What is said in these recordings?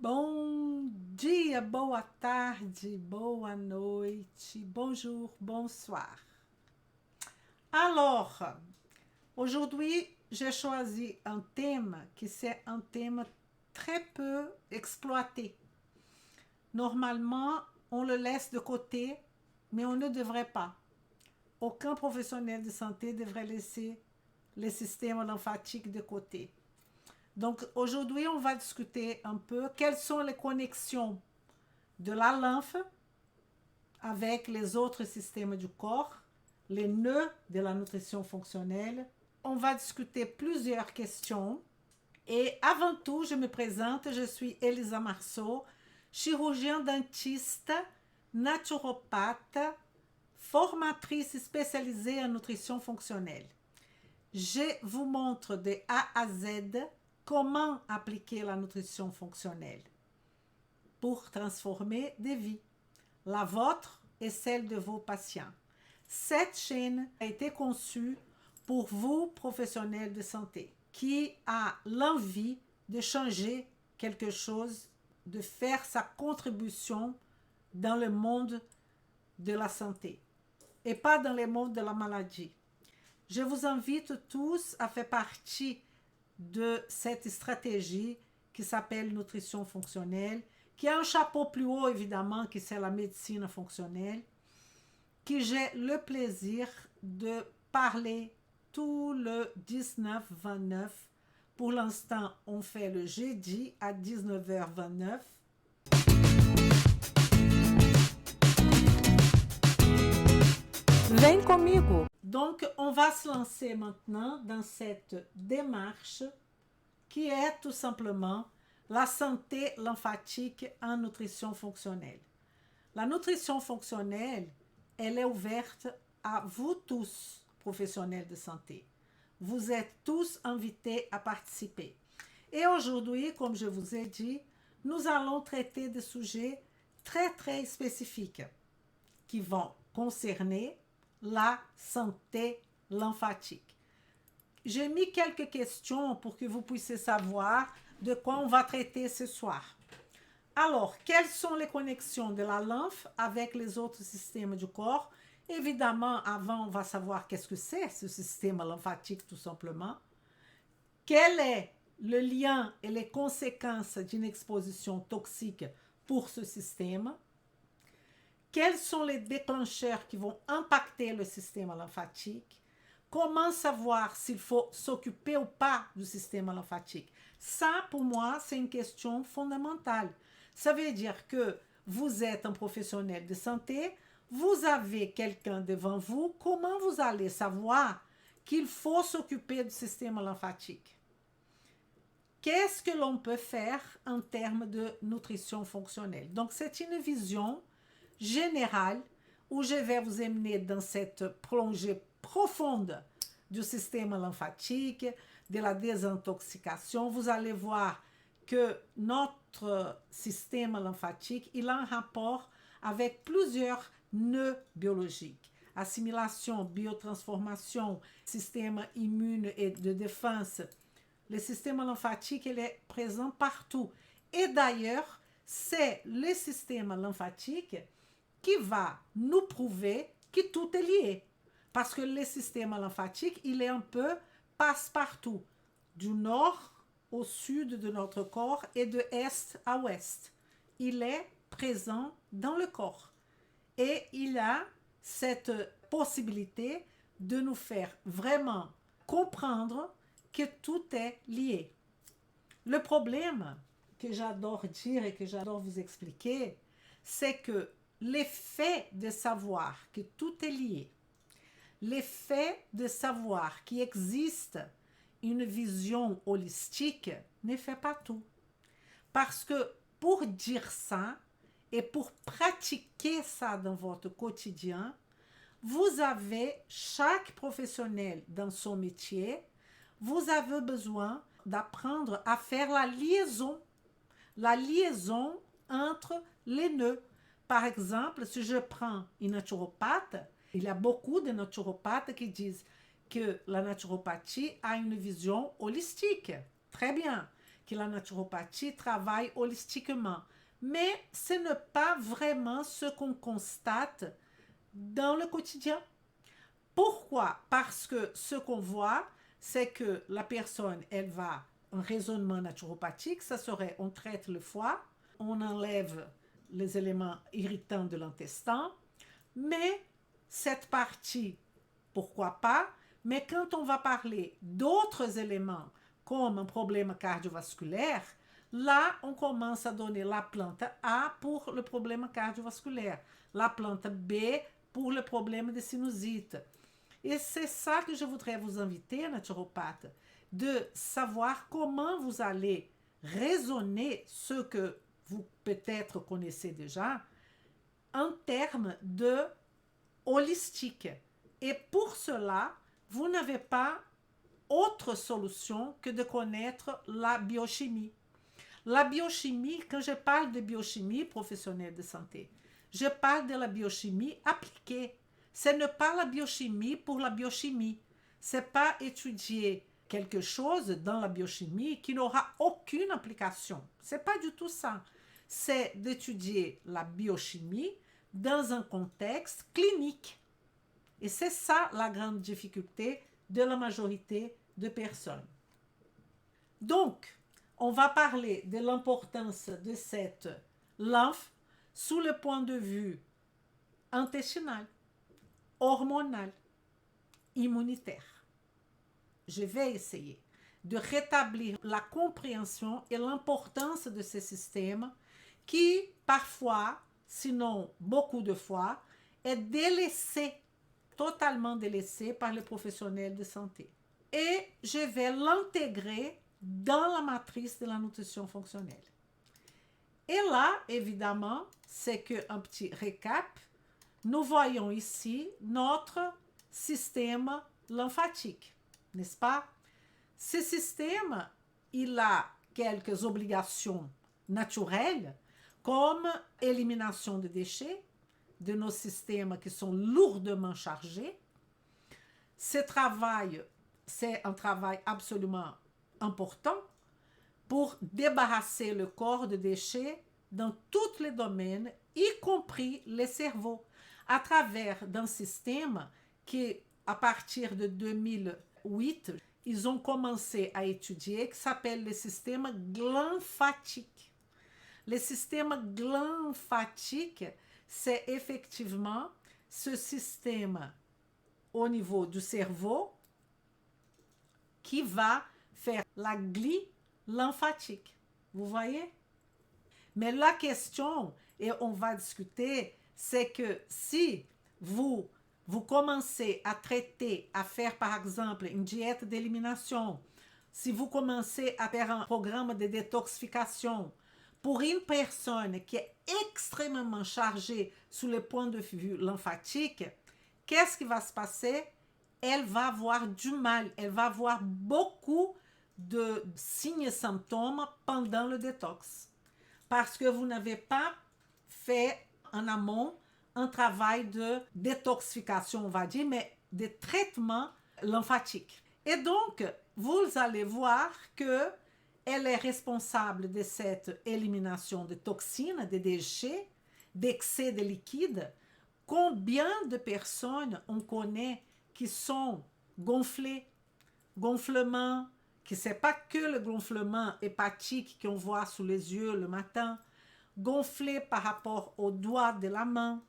Bom dia, boa tarde, boa noite, bonjour, bonsoir. Alors, aujourd'hui, j'ai choisi un thème qui c'est un thème très peu exploité. Normalement, on le laisse de côté, mais on ne devrait pas. Aucun professionnel de santé devrait laisser les systèmes lymphatiques de côté. Donc aujourd'hui, on va discuter un peu quelles sont les connexions de la lymphe avec les autres systèmes du corps, les nœuds de la nutrition fonctionnelle. On va discuter plusieurs questions. Et avant tout, je me présente, je suis Elisa Marceau, chirurgien dentiste, naturopathe, formatrice spécialisée en nutrition fonctionnelle. Je vous montre de A à Z comment appliquer la nutrition fonctionnelle pour transformer des vies, la vôtre et celle de vos patients. Cette chaîne a été conçue pour vous, professionnels de santé, qui a l'envie de changer quelque chose, de faire sa contribution dans le monde de la santé et pas dans le monde de la maladie. Je vous invite tous à faire partie de cette stratégie qui s'appelle nutrition fonctionnelle, qui a un chapeau plus haut évidemment, qui c'est la médecine fonctionnelle, qui j'ai le plaisir de parler tout le 19-29. Pour l'instant, on fait le jeudi à 19h29. Vem comigo! Donc, on va se lancer maintenant dans cette démarche qui est tout simplement la santé lymphatique en nutrition fonctionnelle. La nutrition fonctionnelle, elle est ouverte à vous tous, professionnels de santé. Vous êtes tous invités à participer. Et aujourd'hui, comme je vous ai dit, nous allons traiter de sujets très spécifiques qui vont concerner la santé lymphatique. J'ai mis quelques questions pour que vous puissiez savoir de quoi on va traiter ce soir. Alors, quelles sont les connexions de la lymphe avec les autres systèmes du corps? Évidemment, avant, on va savoir qu'est-ce que c'est ce système lymphatique tout simplement. Quel est le lien et les conséquences d'une exposition toxique pour ce système? Quels sont les déclencheurs qui vont impacter le système lymphatique? Comment savoir s'il faut s'occuper ou pas du système lymphatique? Ça, pour moi, c'est une question fondamentale. Ça veut dire que vous êtes un professionnel de santé, vous avez quelqu'un devant vous, comment vous allez savoir qu'il faut s'occuper du système lymphatique? Qu'est-ce que l'on peut faire en termes de nutrition fonctionnelle? Donc, c'est une vision générale où je vais vous emmener dans cette plongée profonde du système lymphatique, de la désintoxication. Vous allez voir que notre système lymphatique, il a un rapport avec plusieurs nœuds biologiques. Assimilation, biotransformation, système immune et de défense. Le système lymphatique, il est présent partout. Et d'ailleurs, c'est le système lymphatique qui va nous prouver que tout est lié. Parce que le système lymphatique, il est un peu passe-partout, du nord au sud de notre corps et de est à ouest. Il est présent dans le corps. Et il a cette possibilité de nous faire vraiment comprendre que tout est lié. Le problème que j'adore dire et que j'adore vous expliquer, c'est que l'effet de savoir que tout est lié, l'effet de savoir qu'il existe une vision holistique ne fait pas tout. Parce que pour dire ça et pour pratiquer ça dans votre quotidien, vous avez, chaque professionnel dans son métier, vous avez besoin d'apprendre à faire la liaison entre les nœuds. Par exemple, si je prends une naturopathe, il y a beaucoup de naturopathes qui disent que la naturopathie a une vision holistique. Très bien. que la naturopathie travaille holistiquement. Mais ce n'est pas vraiment ce qu'on constate dans le quotidien. Pourquoi? Parce que ce qu'on voit, c'est que la personne, elle va un raisonnement naturopathique, ça serait on traite le foie, on enlève les éléments irritants de l'intestin, mais cette partie, pourquoi pas, mais quand on va parler d'autres éléments comme un problème cardiovasculaire, là, on commence à donner la plante A pour le problème cardiovasculaire, la plante B pour le problème de sinusite. Et c'est ça que je voudrais vous inviter, naturopathe, de savoir comment vous allez raisonner ce que vous peut-être connaissez déjà en termes de holistique. Et pour cela, vous n'avez pas autre solution que de connaître la biochimie. La biochimie, quand je parle de biochimie professionnelle de santé, je parle de la biochimie appliquée. Ce n'est pas la biochimie pour la biochimie. Ce n'est pas étudier quelque chose dans la biochimie qui n'aura aucune application. Ce n'est pas du tout ça. C'est d'étudier la biochimie dans un contexte clinique. Et c'est ça la grande difficulté de la majorité de personnes. Donc, on va parler de l'importance de cette lymphe sous le point de vue intestinal, hormonal, immunitaire. Je vais essayer de rétablir la compréhension et l'importance de ces systèmes qui, parfois, sinon beaucoup de fois, est délaissé, totalement délaissé par les professionnels de santé. Et je vais l'intégrer dans la matrice de la nutrition fonctionnelle. Et là, évidemment, c'est qu'un petit récap. Nous voyons ici notre système lymphatique, n'est-ce pas? Ce système, il a quelques obligations naturelles, comme élimination de déchets, de nos systèmes qui sont lourdement chargés. Ce travail, c'est un travail absolument important pour débarrasser le corps de déchets dans tous les domaines, y compris les cerveaux, à travers d'un système qui, à partir de 2008, ils ont commencé à étudier, qui s'appelle le système glymphatique. Le système glymphatique, c'est effectivement ce système au niveau du cerveau qui va faire la glie lymphatique. Vous voyez? Mais la question, et on va discuter, c'est que si vous commencez à traiter, à faire par exemple une diète d'élimination, si vous commencez à faire un programme de détoxification pour une personne qui est extrêmement chargée sous le point de vue lymphatique, qu'est-ce qui va se passer? Elle va avoir du mal, elle va avoir beaucoup de signes et symptômes pendant le détox. Parce que vous n'avez pas fait en amont un travail de détoxification, on va dire, mais de traitement lymphatique. Et donc, vous allez voir que elle est responsable de cette élimination de toxines, de déchets, d'excès de liquide. Combien de personnes on connaît qui sont gonflées, gonflement, que ce n'est pas que le gonflement hépatique qu'on voit sous les yeux le matin, gonflé par rapport aux doigts de la main.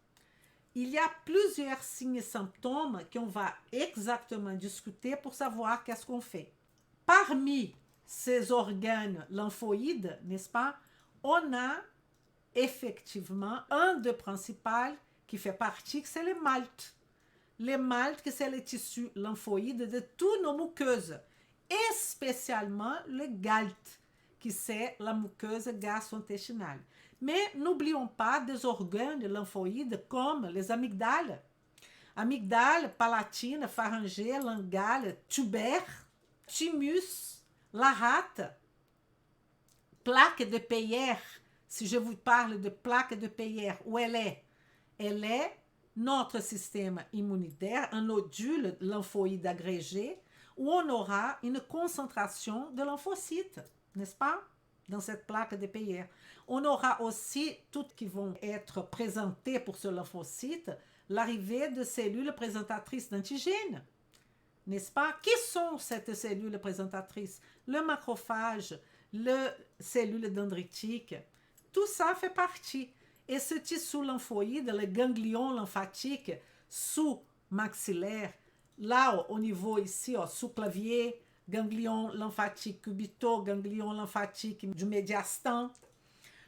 Il y a plusieurs signes et symptômes qu'on va exactement discuter pour savoir qu'est-ce qu'on fait. Parmi ces organes lymphoïdes, n'est-ce pas, on a effectivement un des principaux qui fait partie, c'est le malte. Le malte, c'est le tissu lymphoïde de toutes nos muqueuses, et spécialement le GALT, qui c'est la muqueuse gastro-intestinale. Mais n'oublions pas des organes lymphoïdes comme les amygdales. Amygdale, palatine, pharyngée, laryngale, tubaire, thymus, la rate, plaque de Peyer. Si je vous parle de plaque de Peyer, où elle est? Elle est notre système immunitaire, un nodule lymphoïde agrégé, où on aura une concentration de lymphocytes. n'est-ce pas? Dans cette plaque de Peyer. On aura aussi toutes qui vont être présentées pour ce lymphocyte, l'arrivée de cellules présentatrices d'antigènes, n'est-ce pas? Qui sont ces cellules présentatrices? Le macrophage, les cellules dendritiques, tout ça fait partie. Et ce tissu lymphoïde, le ganglion lymphatique sous-maxillaire, là au niveau ici, sous-clavier, ganglion lymphatique cubitaux, ganglion lymphatique du médiastin,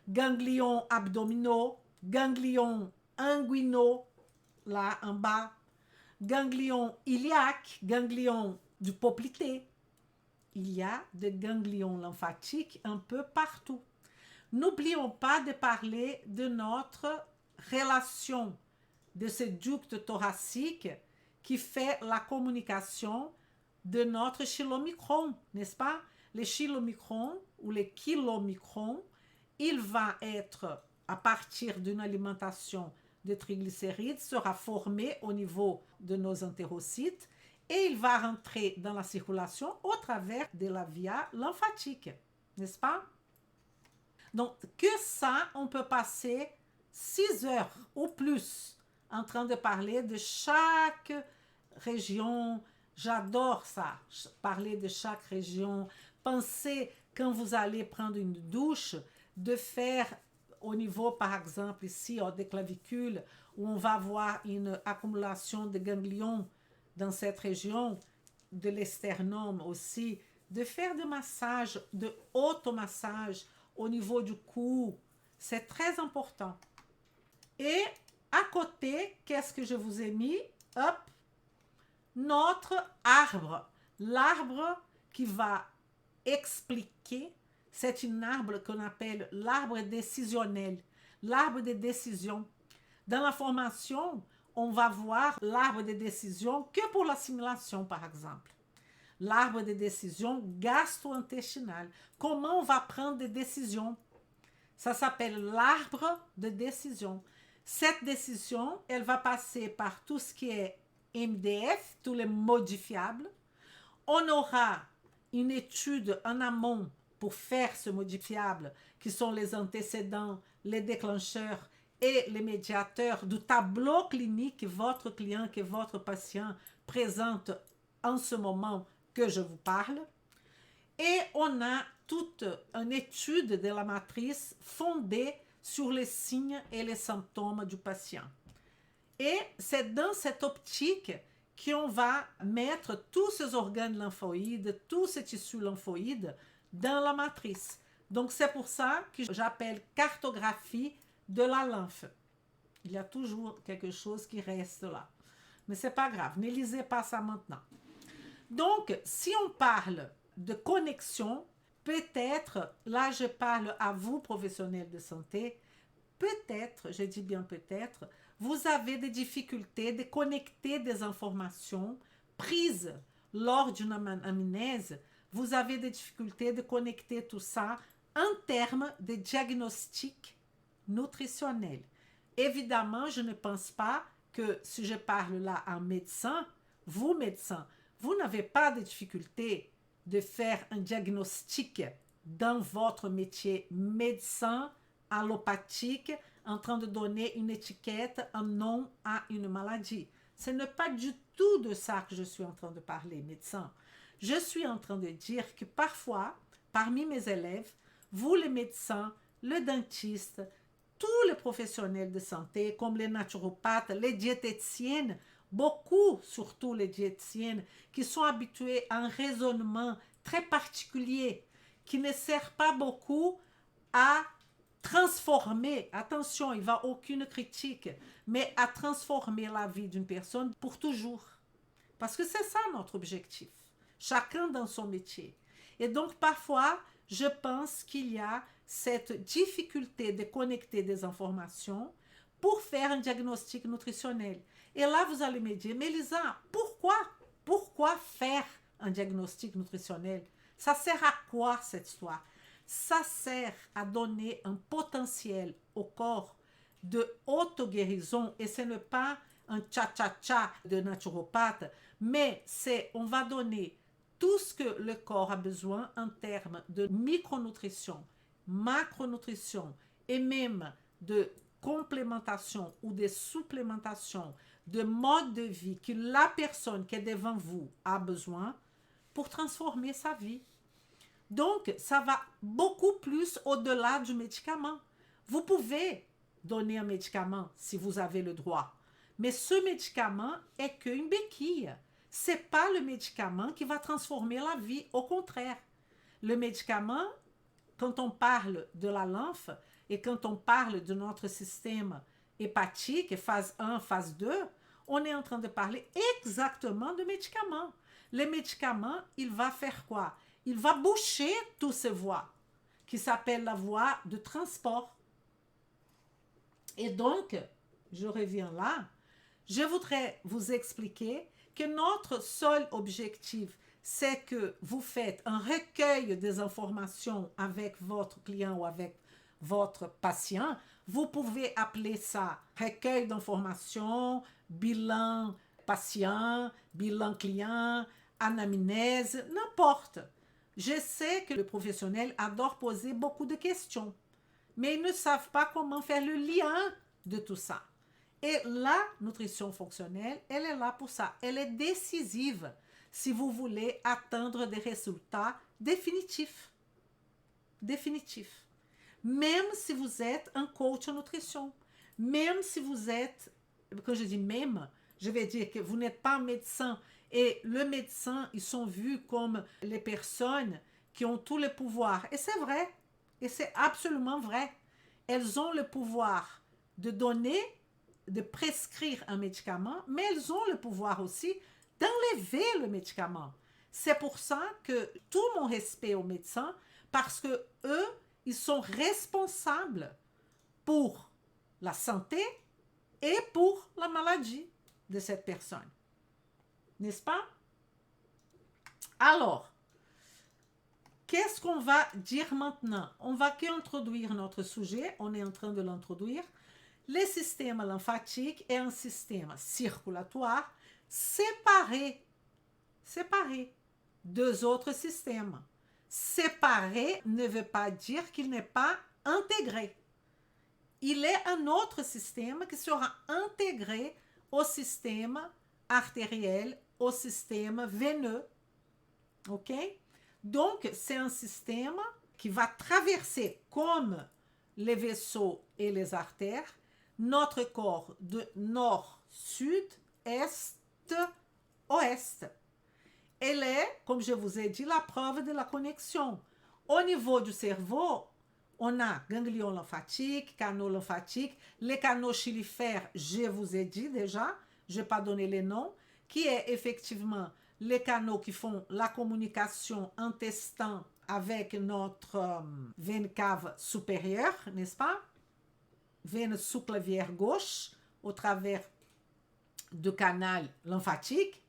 ganglions abdominaux, ganglions inguinaux, là en bas, ganglions iliaques, ganglions du poplité. Il y a des ganglions lymphatiques un peu partout. N'oublions pas de parler de notre relation de ce ducte thoracique qui fait la communication de notre chylomicron, n'est-ce pas? Les chylomicrons ou les kilomicrons, il va être, à partir d'une alimentation de triglycérides, sera formé au niveau de nos entérocytes et il va rentrer dans la circulation au travers de la via lymphatique, n'est-ce pas? Donc, que ça, on peut passer 6 heures ou plus en train de parler de chaque région. J'adore ça, parler de chaque région. Pensez, quand vous allez prendre une douche, de faire au niveau, par exemple, ici, des clavicules, où on va avoir une accumulation de ganglions dans cette région, de l'esternum aussi, de faire des massages, de automassage au niveau du cou. C'est très important. Et à côté, qu'est-ce que je vous ai mis? Hop, notre arbre. L'arbre qui va expliquer, c'est un arbre qu'on appelle l'arbre décisionnel, l'arbre de décision. Dans la formation, on va voir l'arbre de décision que pour l'assimilation, par exemple. L'arbre de décision gastro-intestinale. Comment on va prendre des décisions? Ça s'appelle l'arbre de décision. Cette décision, elle va passer par tout ce qui est MDF, tous les modifiables. On aura une étude en amont pour faire ce modifiable, qui sont les antécédents, les déclencheurs et les médiateurs du tableau clinique que votre client, que votre patient présente en ce moment que je vous parle. Et on a toute une étude de la matrice fondée sur les signes et les symptômes du patient. Et c'est dans cette optique qu'on va mettre tous ces organes lymphoïdes, tous ces tissus lymphoïdes dans la matrice. Donc c'est pour ça que j'appelle cartographie de la lymphe. Il y a toujours quelque chose qui reste là. Mais c'est pas grave, ne lisez pas ça maintenant. Donc, si on parle de connexion, peut-être, là je parle à vous, professionnels de santé, peut-être, je dis bien peut-être, vous avez des difficultés de connecter des informations prises lors d'une amnèse. Vous avez des difficultés de connecter tout ça en termes de diagnostic nutritionnel. Évidemment, je ne pense pas que si je parle là en médecin, vous médecins, vous n'avez pas de difficulté de faire un diagnostic dans votre métier médecin allopathique en train de donner une étiquette, un nom à une maladie. Ce n'est pas du tout de ça que je suis en train de parler, médecin. Je suis en train de dire que parfois, parmi mes élèves, vous les médecins, le dentiste, tous les professionnels de santé, comme les naturopathes, les diététiciennes, beaucoup, surtout les diététiciennes, qui sont habituées à un raisonnement très particulier, qui ne sert pas beaucoup à transformer, attention, il ne va aucune critique, mais à transformer la vie d'une personne pour toujours. Parce que c'est ça notre objectif, chacun dans son métier. Et donc parfois, je pense qu'il y a cette difficulté de connecter des informations pour faire un diagnostic nutritionnel. Et là, vous allez me dire, mais Lisa, pourquoi faire un diagnostic nutritionnel? Ça sert à quoi cette histoire? Ça sert à donner un potentiel au corps de auto-guérison, et ce n'est pas un tcha-tcha-tcha de naturopathe, mais on va donner tout ce que le corps a besoin en termes de micronutrition, macronutrition et même de complémentation ou de supplémentation de mode de vie que la personne qui est devant vous a besoin pour transformer sa vie. Donc, ça va beaucoup plus au-delà du médicament. Vous pouvez donner un médicament si vous avez le droit, mais ce médicament est qu'une béquille. Ce n'est pas le médicament qui va transformer la vie, au contraire. Le médicament, quand on parle de la lymphe et quand on parle de notre système hépatique, phase 1, phase 2, on est en train de parler exactement de médicaments. Le médicament, il va faire quoi? Il va boucher toutes ces voies qui s'appellent la voie de transport. Et donc, je reviens là, je voudrais vous expliquer que notre seul objectif, c'est que vous faites un recueil des informations avec votre client ou avec votre patient. Vous pouvez appeler ça recueil d'informations, bilan patient, bilan client, anamnèse, n'importe. Je sais que le professionnel adore poser beaucoup de questions, mais ils ne savent pas comment faire le lien de tout ça. Et la nutrition fonctionnelle, elle est là pour ça. Elle est décisive si vous voulez atteindre des résultats définitifs. Définitifs. Même si vous êtes un coach en nutrition, même si vous êtes, quand je dis même, je vais dire que vous n'êtes pas un médecin. Et le médecin, ils sont vus comme les personnes qui ont tout le pouvoir. Et c'est vrai. Et c'est absolument vrai. Elles ont le pouvoir de donner, de prescrire un médicament, mais elles ont le pouvoir aussi d'enlever le médicament. C'est pour ça que tout mon respect aux médecins, parce que eux, ils sont responsables pour la santé et pour la maladie de cette personne. N'est-ce pas? Alors, qu'est-ce qu'on va dire maintenant? On va qu'introduire notre sujet, on est en train de l'introduire. Le système lymphatique est un système circulatoire séparé deux autres systèmes. Séparé ne veut pas dire qu'il n'est pas intégré. Il est un autre système qui sera intégré au système artériel, au système veineux. OK? Donc, c'est un système qui va traverser comme les vaisseaux et les artères notre corps de nord, sud, est, ouest. Elle est, comme je vous ai dit, la preuve de la connexion. Au niveau du cerveau, on a ganglion lymphatique, canaux lymphatiques, les canaux chylifères, je vous ai dit déjà, je n'ai pas donné les noms, qui est effectivement les canaux qui font la communication intestin avec notre veine cave supérieure, n'est-ce pas? Veine sous-clavière gauche au travers du canal lymphatique.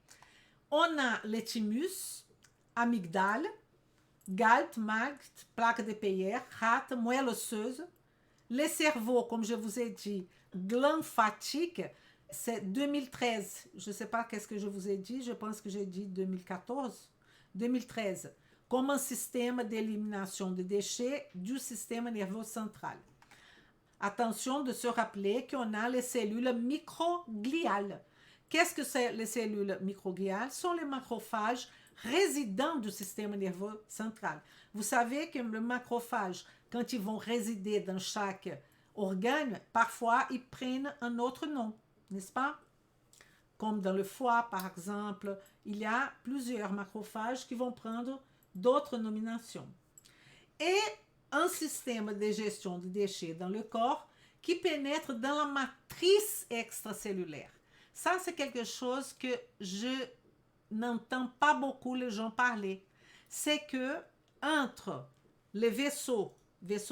On a les thymus, amygdale, galt, margt, plaque de Peyer, rate, moelle osseuse. Les cerveaux, comme je vous ai dit, lymphatique, c'est 2013. Je ne sais pas qu'est-ce que je vous ai dit, je pense que j'ai dit 2014. 2013, comme un système d'élimination de déchets du système nerveux central. Attention de se rappeler qu'on a les cellules microgliales. Qu'est-ce que c'est les cellules microgliales? Ce sont les macrophages résidents du système nerveux central. Vous savez que le macrophage, quand ils vont résider dans chaque organe, parfois ils prennent un autre nom, n'est-ce pas? Comme dans le foie, par exemple, il y a plusieurs macrophages qui vont prendre d'autres nominations. Et un système de gestion de déchets dans le corps qui pénètre dans la matrice extracellulaire. Ça, c'est quelque chose que je n'entends pas beaucoup les gens parler. C'est que entre les vaisseaux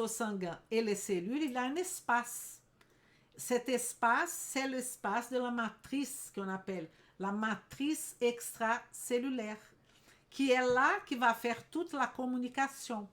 sanguins et les cellules, il y a un espace. Cet espace, c'est l'espace de la matrice qu'on appelle la matrice extracellulaire, qui est là, qui va faire toute la communication.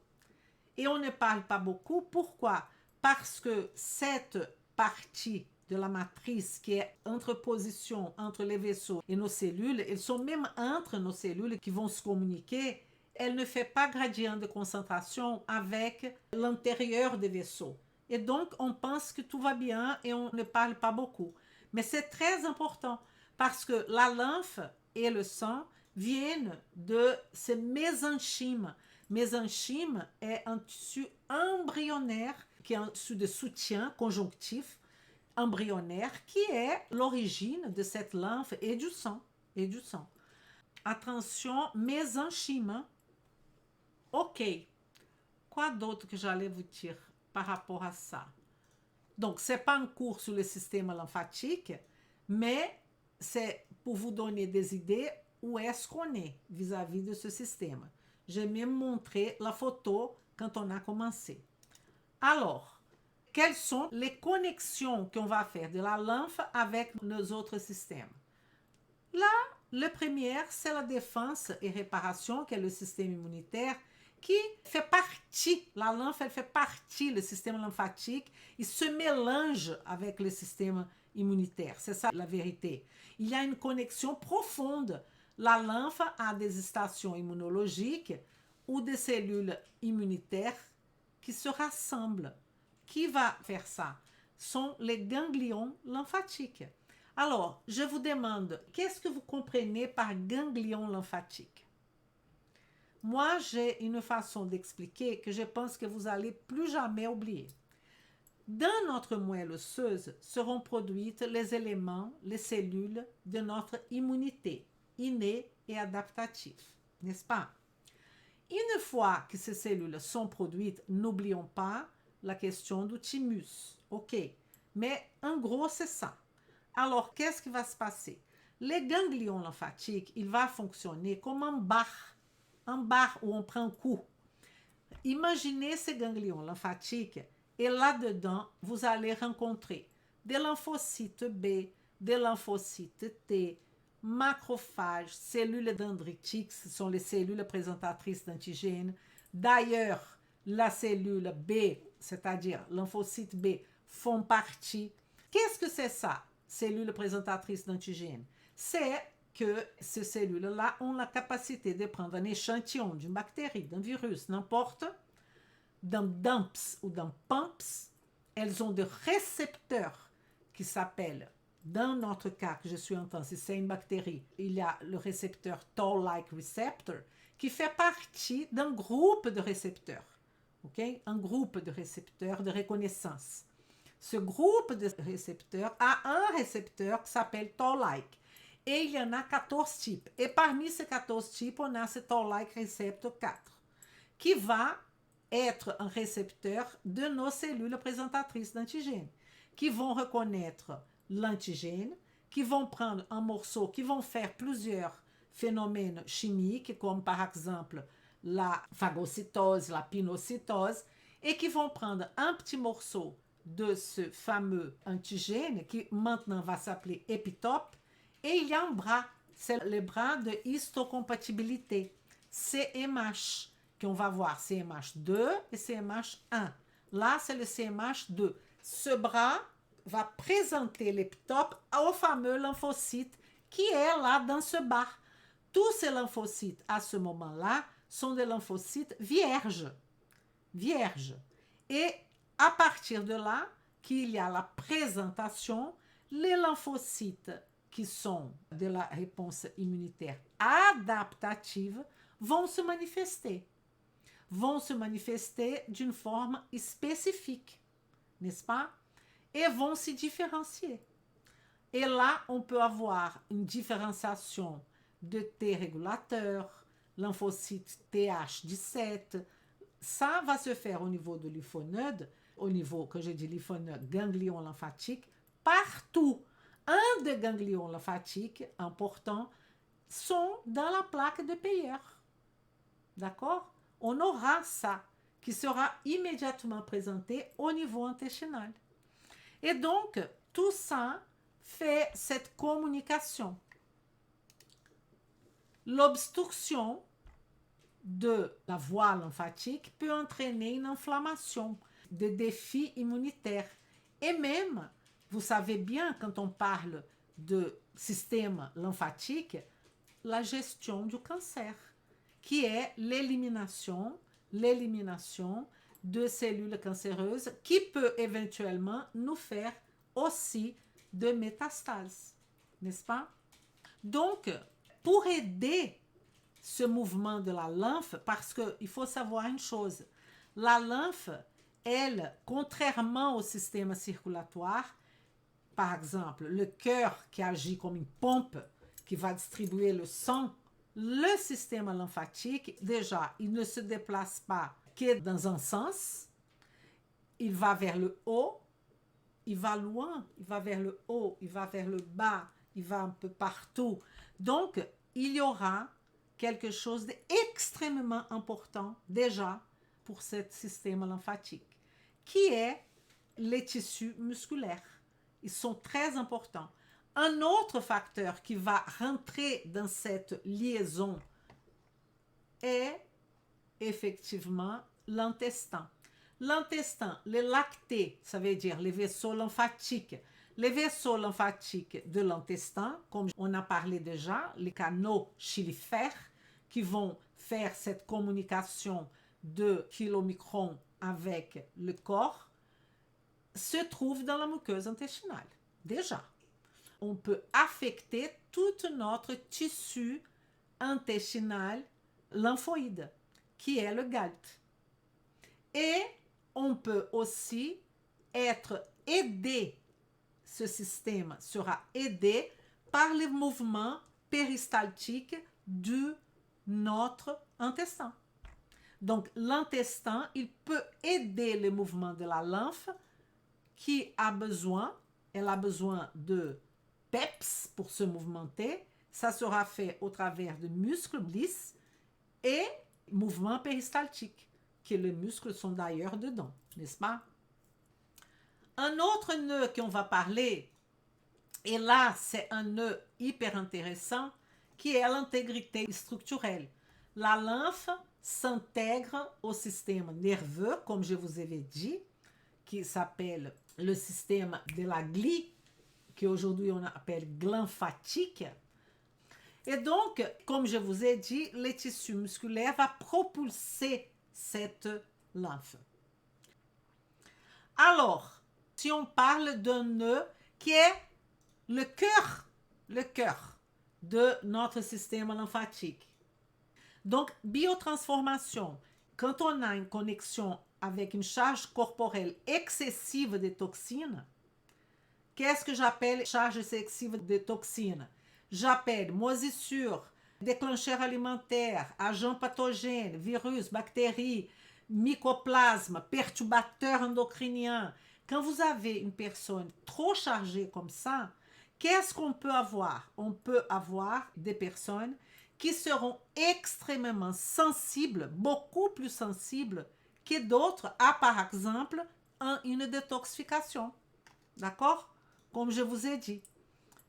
Et on ne parle pas beaucoup. Pourquoi? Parce que cette partie de la matrice qui est entreposition entre les vaisseaux et nos cellules, ils sont même entre nos cellules qui vont se communiquer, elle ne fait pas gradient de concentration avec l'intérieur des vaisseaux. Et donc, on pense que tout va bien et on ne parle pas beaucoup. Mais c'est très important parce que la lymphe et le sang viennent de ces mésenchymes. Mésenchyme est un tissu embryonnaire qui est un tissu de soutien conjonctif embryonnaire qui est l'origine de cette lymphe et du sang. Et du sang. Attention, mésenchyme. Ok. Quoi d'autre que j'allais vous dire par rapport à ça? Donc, ce n'est pas un cours sur le système lymphatique, mais c'est pour vous donner des idées où est-ce qu'on est vis-à-vis de ce système. J'ai même montré la photo quand on a commencé. Alors, quelles sont les connexions qu'on va faire de la lymphe avec nos autres systèmes? Là, le premier, c'est la défense et réparation, qui est le système immunitaire, qui fait partie, la lymphe, elle fait partie, le système lymphatique, il se mélange avec le système immunitaire. C'est ça la vérité. Il y a une connexion profonde. La lymphe a des stations immunologiques ou des cellules immunitaires qui se rassemblent. Qui va faire ça? Sont les ganglions lymphatiques. Alors, je vous demande, qu'est-ce que vous comprenez par ganglion lymphatique? Moi, j'ai une façon d'expliquer que je pense que vous allez plus jamais oublier. Dans notre moelle osseuse seront produites les éléments, les cellules de notre immunité, innée et adaptative, n'est-ce pas? Une fois que ces cellules sont produites, n'oublions pas la question du thymus, ok? Mais en gros, c'est ça. Alors, qu'est-ce qui va se passer? Les ganglions lymphatiques, il va fonctionner comme un bar où on prend un coup. Imaginez ces ganglions lymphatiques et là-dedans, vous allez rencontrer des lymphocytes B, des lymphocytes T, macrophages, cellules dendritiques, ce sont les cellules présentatrices d'antigènes. D'ailleurs, la cellule B, c'est-à-dire lymphocyte B, font partie. Qu'est-ce que c'est ça, cellules présentatrices d'antigènes? C'est que ces cellules-là ont la capacité de prendre un échantillon d'une bactérie, d'un virus, n'importe, d'un dumps ou d'un pumps. Elles ont des récepteurs qui s'appellent, dans notre cas que je suis en train, si c'est une bactérie, il y a le récepteur Toll-like receptor qui fait partie d'un groupe de récepteurs, ok? Un groupe de récepteurs de reconnaissance. Ce groupe de récepteurs a un récepteur qui s'appelle Toll-like. Et il y en a 14 types. Et parmi ces 14 types, on a ce Toll-like receptor 4, qui va être un récepteur de nos cellules présentatrices d'antigènes, qui vont reconnaître l'antigène, qui vont prendre un morceau, qui vont faire plusieurs phénomènes chimiques, comme par exemple la phagocytose, la pinocytose, et qui vont prendre un petit morceau de ce fameux antigène, qui maintenant va s'appeler épitope, et il y a un bras, c'est le bras de histocompatibilité, CMH, qu'on va voir CMH2 et CMH1. Là, c'est le CMH2. Ce bras va présenter l'épitope au fameux lymphocyte qui est là dans ce bar. Tous ces lymphocytes, à ce moment-là, sont des lymphocytes vierges. Vierges. Et à partir de là, qu'il y a la présentation, les lymphocytes qui sont de la réponse immunitaire adaptative vont se manifester d'une forme spécifique, n'est-ce pas? Et vont se différencier. Et là, on peut avoir une différenciation de T régulateurs, lymphocytes TH17. Ça va se faire au niveau de lymphonodes, au niveau, que je dis lymphonodes, ganglions lymphatiques, partout. Un des ganglions lymphatiques importants sont dans la plaque de Peyer. D'accord? On aura ça qui sera immédiatement présenté au niveau intestinal. Et donc, tout ça fait cette communication. L'obstruction de la voie lymphatique peut entraîner une inflammation, des défis immunitaires et même vous savez bien, quand on parle de système lymphatique, la gestion du cancer, qui est l'élimination de cellules cancéreuses qui peut éventuellement nous faire aussi de métastases, n'est-ce pas? Donc, pour aider ce mouvement de la lymphe, parce qu'il faut savoir une chose, la lymphe, elle, contrairement au système circulatoire, par exemple, le cœur qui agit comme une pompe qui va distribuer le sang, le système lymphatique, déjà, il ne se déplace pas que dans un sens, il va vers le haut, il va loin, il va vers le haut, il va vers le bas, il va un peu partout. Donc, il y aura quelque chose d'extrêmement important déjà pour ce système lymphatique, qui est les tissus musculaires. Ils sont très importants. Un autre facteur qui va rentrer dans cette liaison est effectivement l'intestin. L'intestin, les lactées, ça veut dire les vaisseaux lymphatiques. Les vaisseaux lymphatiques de l'intestin, comme on a parlé déjà, les canaux chylifères qui vont faire cette communication de kilomicrons avec le corps, se trouvent dans la muqueuse intestinale. Déjà, on peut affecter tout notre tissu intestinal lymphoïde, qui est le GALT. Et on peut aussi être aidé, ce système sera aidé par les mouvements péristaltiques de notre intestin. Donc, l'intestin, il peut aider le mouvement de la lymphe qui a besoin, elle a besoin de PEPS pour se mouvementer. Ça sera fait au travers de muscles lisses et mouvements péristaltiques, que les muscles sont d'ailleurs dedans, n'est-ce pas? Un autre nœud qu'on va parler, et là c'est un nœud hyper intéressant, qui est l'intégrité structurelle. La lymphe s'intègre au système nerveux, comme je vous avais dit, qui s'appelle le système de la glie, qu'aujourd'hui on appelle glymphatique. Et donc, comme je vous ai dit, les tissus musculaires vont propulser cette lymphe. Alors, si on parle d'un nœud qui est le cœur de notre système lymphatique. Donc, biotransformation, quand on a une connexion avec une charge corporelle excessive de toxines, qu'est-ce que j'appelle charge excessive de toxines? J'appelle moisissure, déclencheur alimentaire, agents pathogènes, virus, bactéries, mycoplasmes, perturbateurs endocriniens. Quand vous avez une personne trop chargée comme ça, qu'est-ce qu'on peut avoir? On peut avoir des personnes qui seront extrêmement sensibles, beaucoup plus sensibles que d'autres à, par exemple, une détoxification. D'accord? Comme je vous ai dit.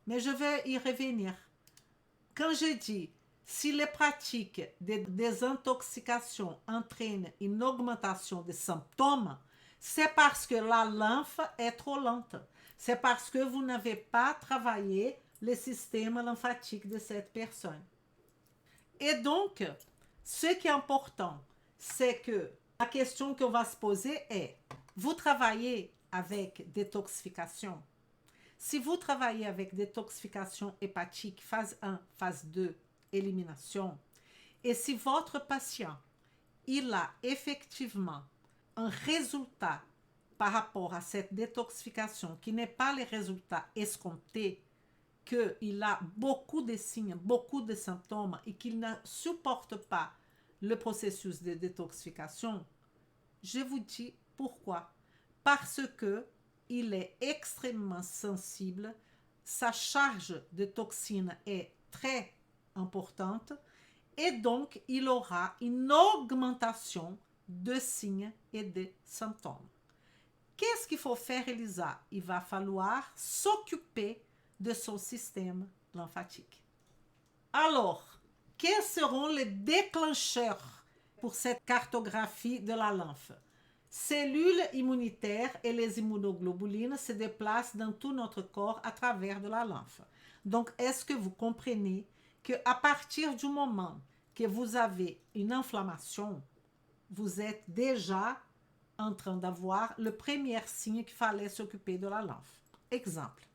Mais je vais y revenir. Quand je dis, si les pratiques de désintoxication entraînent une augmentation des symptômes, c'est parce que la lymphe est trop lente. C'est parce que vous n'avez pas travaillé le système lymphatique de cette personne. Et donc, ce qui est important, c'est que la question qu'on va se poser est, vous travaillez avec détoxification? Si vous travaillez avec détoxification hépatique, phase 1, phase 2, élimination, et si votre patient, il a effectivement un résultat par rapport à cette détoxification qui n'est pas le résultat escompté, qu'il a beaucoup de signes, beaucoup de symptômes et qu'il ne supporte pas le processus de détoxification, je vous dis pourquoi. Parce que il est extrêmement sensible, sa charge de toxines est très importante et donc il aura une augmentation de signes et de symptômes. Qu'est-ce qu'il faut faire, Elisa? Il va falloir s'occuper de son système lymphatique. Alors, quels seront les déclencheurs pour cette cartographie de la lymphe? cellules immunitaires et les immunoglobulines se déplacent dans tout notre corps à travers de la lymphe. Donc, est-ce que vous comprenez qu'à partir du moment que vous avez une inflammation, vous êtes déjà en train d'avoir le premier signe qu'il fallait s'occuper de la lymphe. Exemple.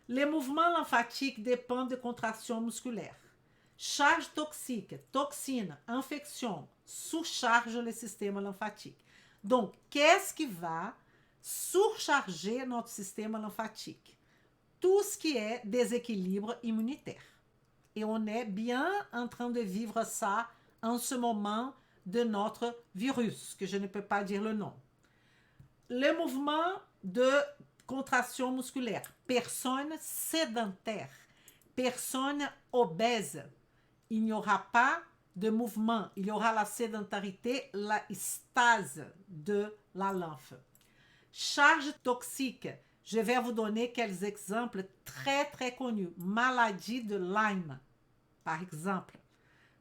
Les mouvements lymphatiques dépendent de contractions musculaires. Charge toxique, toxine, infection surcharge le système lymphatique. Donc, qu'est-ce qui va surcharger notre système lymphatique? Tout ce qui est déséquilibre immunitaire. Et on est bien en train de vivre ça en ce moment de notre virus, que je ne peux pas dire le nom. Le mouvement de contraction musculaire, personne sédentaire, personne obèse, il n'y aura pas de mouvement, il y aura la sédentarité, la stase de la lymphe. Charge toxique, je vais vous donner quelques exemples très très connus. Maladie de Lyme, par exemple.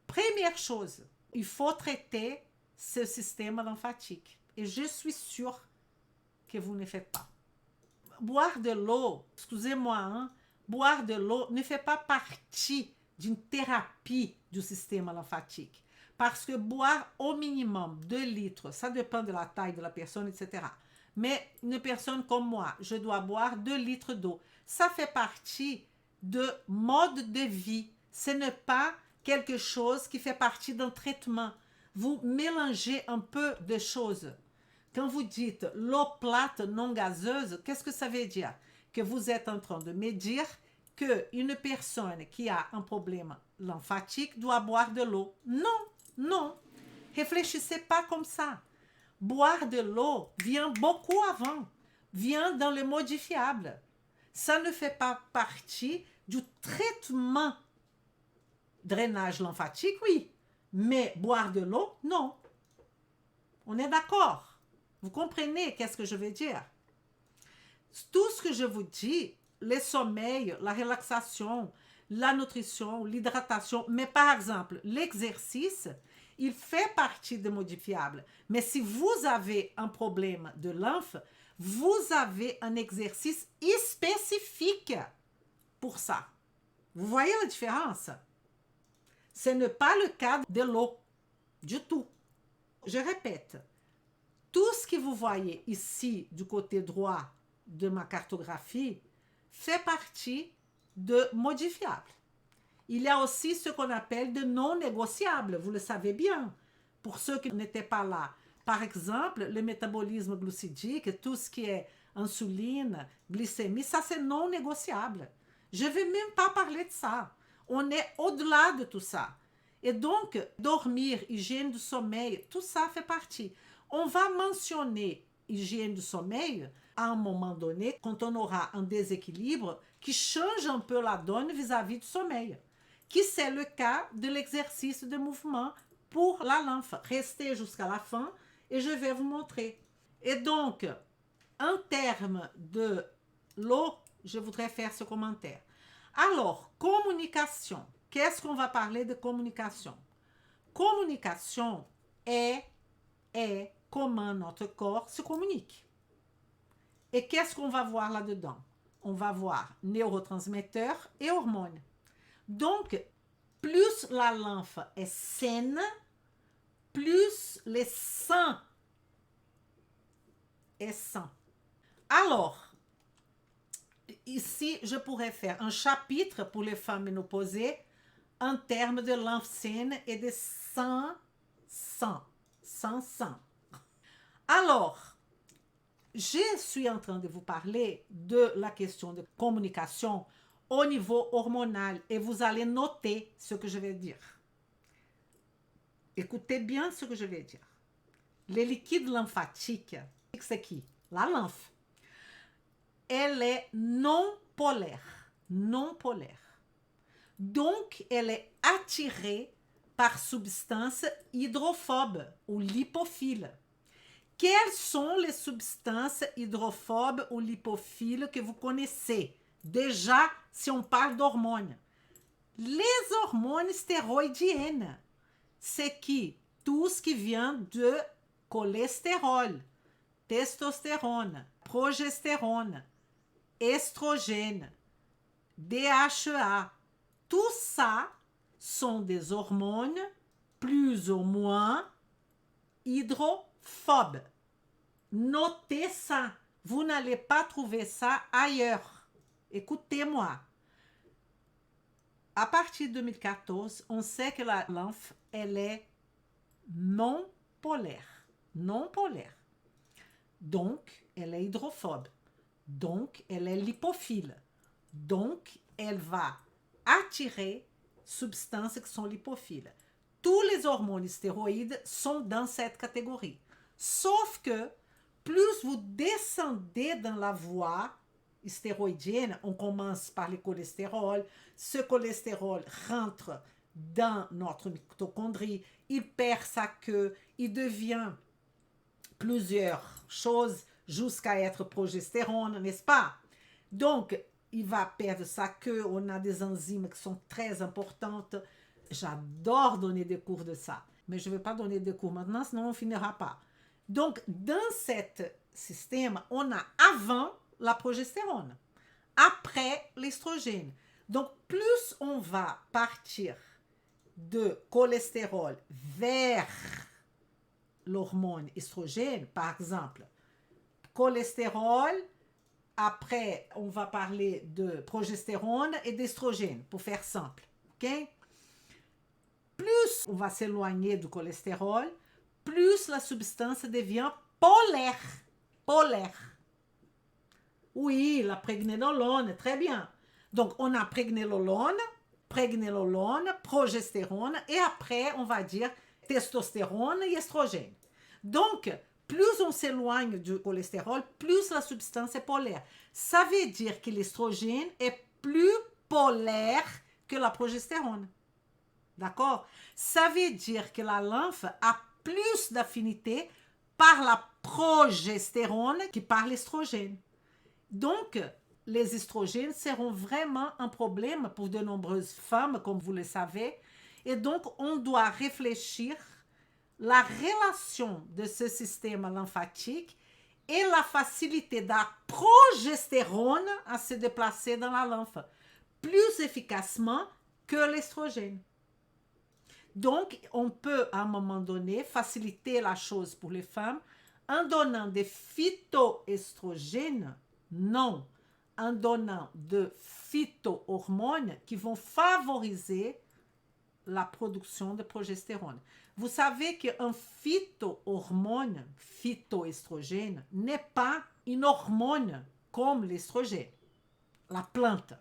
Première chose, il faut traiter ce système lymphatique. Et je suis sûre que vous ne faites pas. Boire de l'eau, excusez-moi, hein, boire de l'eau ne fait pas partie d'une thérapie du système lymphatique. Parce que boire au minimum 2 litres, ça dépend de la taille de la personne, etc. Mais une personne comme moi, je dois boire 2 litres d'eau. Ça fait partie de mode de vie. Ce n'est pas quelque chose qui fait partie d'un traitement. Vous mélangez un peu de choses. Quand vous dites l'eau plate non gazeuse, qu'est-ce que ça veut dire? Que vous êtes en train de me dire qu'une personne qui a un problème lymphatique doit boire de l'eau. Non, non. Réfléchissez pas comme ça. Boire de l'eau vient beaucoup avant, vient dans le modifiable. Ça ne fait pas partie du traitement drainage lymphatique, oui. Mais boire de l'eau, non. On est d'accord. Vous comprenez qu'est-ce que je veux dire? Tout ce que je vous dis, le sommeil, la relaxation, la nutrition, l'hydratation, mais par exemple, l'exercice, il fait partie des modifiables. Mais si vous avez un problème de lymphe, vous avez un exercice spécifique pour ça. Vous voyez la différence? Ce n'est pas le cas de l'eau, du tout. Je répète, tout ce que vous voyez ici du côté droit de ma cartographie fait partie de modifiables. Il y a aussi ce qu'on appelle de non négociables, vous le savez bien. Pour ceux qui n'étaient pas là, par exemple, le métabolisme glucidique, tout ce qui est insuline, glycémie, ça c'est non négociable. Je ne vais même pas parler de ça. On est au-delà de tout ça. Et donc, dormir, hygiène du sommeil, tout ça fait partie. On va mentionner hygiène du sommeil à un moment donné, quand on aura un déséquilibre qui change un peu la donne vis-à-vis du sommeil, qui c'est le cas de l'exercice de mouvement pour la lymphe. Restez jusqu'à la fin et je vais vous montrer. Et donc, en termes de l'eau, je voudrais faire ce commentaire. Alors, communication. Qu'est-ce qu'on va parler de communication? Communication est comment notre corps se communique. Et qu'est-ce qu'on va voir là-dedans? On va voir neurotransmetteurs et hormones. Donc, plus la lymphe est saine, plus le sang est sain. Alors, ici, je pourrais faire un chapitre pour les femmes ménopausées en termes de lymphe saine et de sang. Alors, je suis en train de vous parler de la question de communication au niveau hormonal et vous allez noter ce que je vais dire. Écoutez bien ce que je vais dire. Les liquides lymphatiques, c'est qui? La lymphe. Elle est non polaire. Non polaire. Donc, elle est attirée par substances hydrophobes ou lipophiles. Quelles sont les substances hydrophobes ou lipophiles que vous connaissez? Déjà, si on parle d'hormones. Les hormones stéroïdiennes, c'est qui? Tout ce qui vient de cholestérol, testostérone, progestérone, estrogène, DHEA. Tout ça sont des hormones plus ou moins hydrophobes. Notez ça. Vous n'allez pas trouver ça ailleurs. Écoutez-moi. À partir de 2014, on sait que la lymphe, elle est non polaire. Non polaire. Donc, elle est hydrophobe. Donc, elle est lipophile. Donc, elle va attirer substances qui sont lipophiles. Tous les hormones stéroïdes sont dans cette catégorie. Sauf que plus vous descendez dans la voie stéroïdienne, on commence par le cholestérol. Ce cholestérol rentre dans notre mitochondrie, il perd sa queue, il devient plusieurs choses jusqu'à être progestérone, n'est-ce pas? Donc, il va perdre sa queue, on a des enzymes qui sont très importantes. J'adore donner des cours de ça, mais je ne vais pas donner des cours maintenant, sinon on ne finira pas. Donc, dans ce système, on a avant la progestérone, après l'estrogène. Donc, plus on va partir de cholestérol vers l'hormone estrogène, par exemple, cholestérol, après, on va parler de progestérone et d'estrogène, pour faire simple. OK? Plus on va s'éloigner du cholestérol, plus la substance devient polaire. Polaire. Oui, la prégnénolone, très bien. Donc, on a prégnénolone, progestérone, et après, on va dire testostérone et estrogène. Donc, plus on s'éloigne du cholestérol, plus la substance est polaire. Ça veut dire que l'estrogène est plus polaire que la progestérone. D'accord? Ça veut dire que la lymphe a plus d'affinité par la progestérone que par l'estrogène. Donc, les estrogènes seront vraiment un problème pour de nombreuses femmes, comme vous le savez. Et donc, on doit réfléchir la relation de ce système lymphatique et la facilité de la progestérone à se déplacer dans la lymphe plus efficacement que l'estrogène. Donc, on peut à un moment donné faciliter la chose pour les femmes en donnant des phytoestrogènes, non, en donnant de phytohormones qui vont favoriser la production de progestérone. Vous savez qu'un phytohormone, phytoestrogène, n'est pas une hormone comme l'estrogène, la plante.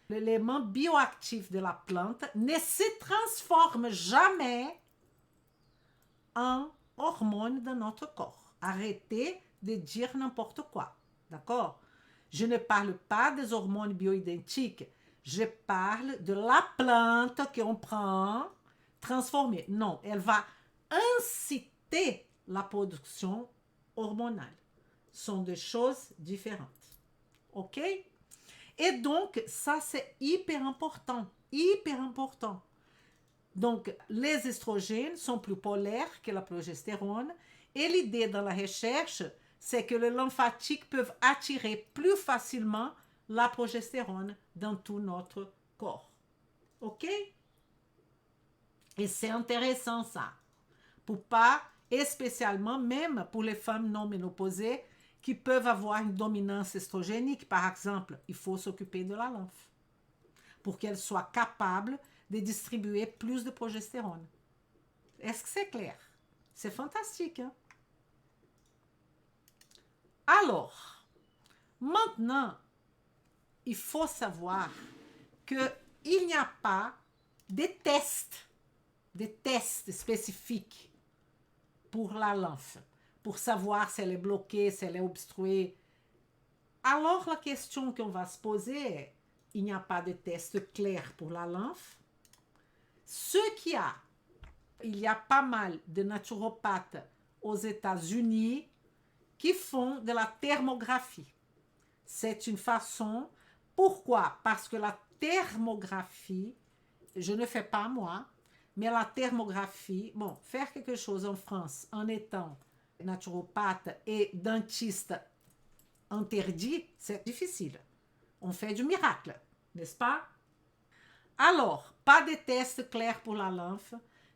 L'élément bioactif de la plante ne se transforme jamais en hormone dans notre corps. Arrêtez de dire n'importe quoi, d'accord? Je ne parle pas des hormones bioidentiques, je parle de la plante qu'on prend transformée. Non, elle va inciter la production hormonale. Ce sont deux choses différentes. OK? Et donc, ça, c'est hyper important. Hyper important. Donc, les estrogènes sont plus polaires que la progestérone. Et l'idée dans la recherche, c'est que les lymphatiques peuvent attirer plus facilement la progestérone dans tout notre corps. OK? Et c'est intéressant ça. Pour pas, et spécialement même pour les femmes non ménopausées qui peuvent avoir une dominance estrogénique, par exemple, il faut s'occuper de la lymphe pour qu'elle soit capable de distribuer plus de progestérone. Est-ce que c'est clair? C'est fantastique, hein? Alors, maintenant, il faut savoir qu'il n'y a pas de tests spécifiques pour la lymphe, pour savoir si elle est bloquée, si elle est obstruée. Alors, la question qu'on va se poser est, il n'y a pas de test clair pour la lymphe. Il y a pas mal de naturopathes aux États-Unis qui font de la thermographie. C'est une façon. Pourquoi? Parce que la thermographie, je ne fais pas moi, mais la thermographie, bon, faire quelque chose en France en étant naturopathe et dentiste interdit, c'est difficile. On fait du miracle, n'est-ce pas? Alors, pas de test clair pour la lymphe.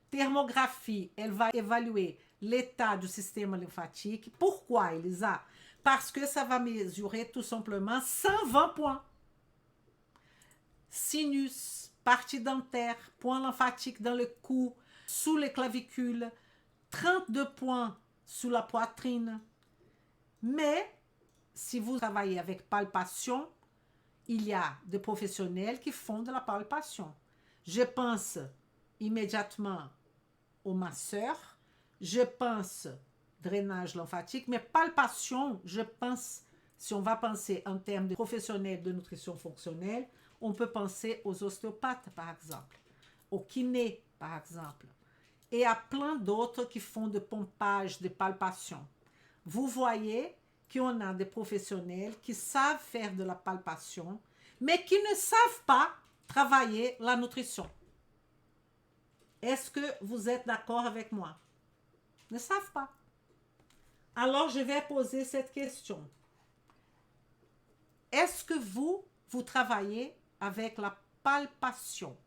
Thermographie, elle va évaluer l'état du système lymphatique. Pourquoi, Elisa? Parce que ça va mesurer tout simplement 120 points. Sinus, partie dentaire, point lymphatique dans le cou, sous les clavicules, 32 points sous la poitrine. Mais si vous travaillez avec palpation, il y a des professionnels qui font de la palpation. Je pense immédiatement au masseur, je pense drainage lymphatique, mais palpation, je pense, si on va penser en termes de professionnels de nutrition fonctionnelle, on peut penser aux ostéopathes, par exemple, aux kinés, par exemple, et à plein d'autres qui font de pompage, de palpation. Vous voyez qu'on a des professionnels qui savent faire de la palpation, mais qui ne savent pas travailler la nutrition. Est-ce que vous êtes d'accord avec moi? Ne savent pas. Alors, je vais poser cette question. Est-ce que vous travaillez avec la palpation?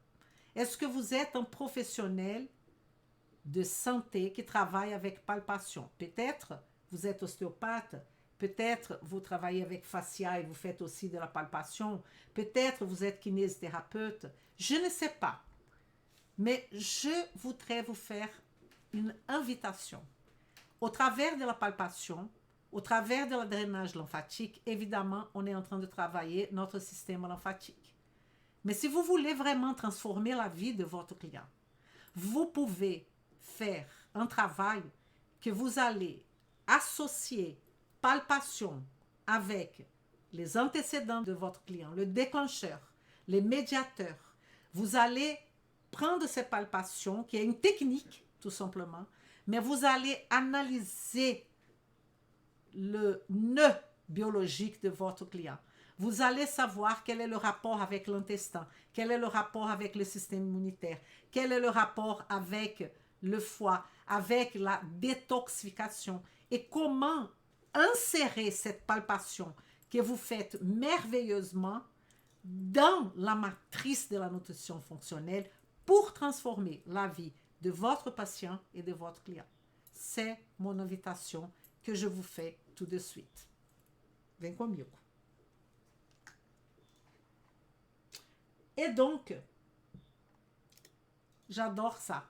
Est-ce que vous êtes un professionnel de santé qui travaille avec palpation? Peut-être vous êtes ostéopathe, peut-être vous travaillez avec fascia et vous faites aussi de la palpation, peut-être vous êtes kinésithérapeute, je ne sais pas. Mais je voudrais vous faire une invitation. Au travers de la palpation, au travers de la drainage lymphatique, évidemment, on est en train de travailler notre système lymphatique. Mais si vous voulez vraiment transformer la vie de votre client, vous pouvez faire un travail que vous allez associer palpation avec les antécédents de votre client, le déclencheur, les médiateurs. Vous allez prendre ces palpations, qui est une technique, tout simplement, mais vous allez analyser le nœud biologique de votre client. Vous allez savoir quel est le rapport avec l'intestin, quel est le rapport avec le système immunitaire, quel est le rapport avec le foie, avec la détoxification et comment insérer cette palpation que vous faites merveilleusement dans la matrice de la nutrition fonctionnelle pour transformer la vie de votre patient et de votre client. C'est mon invitation que je vous fais tout de suite. Vem comigo. Et donc, j'adore ça.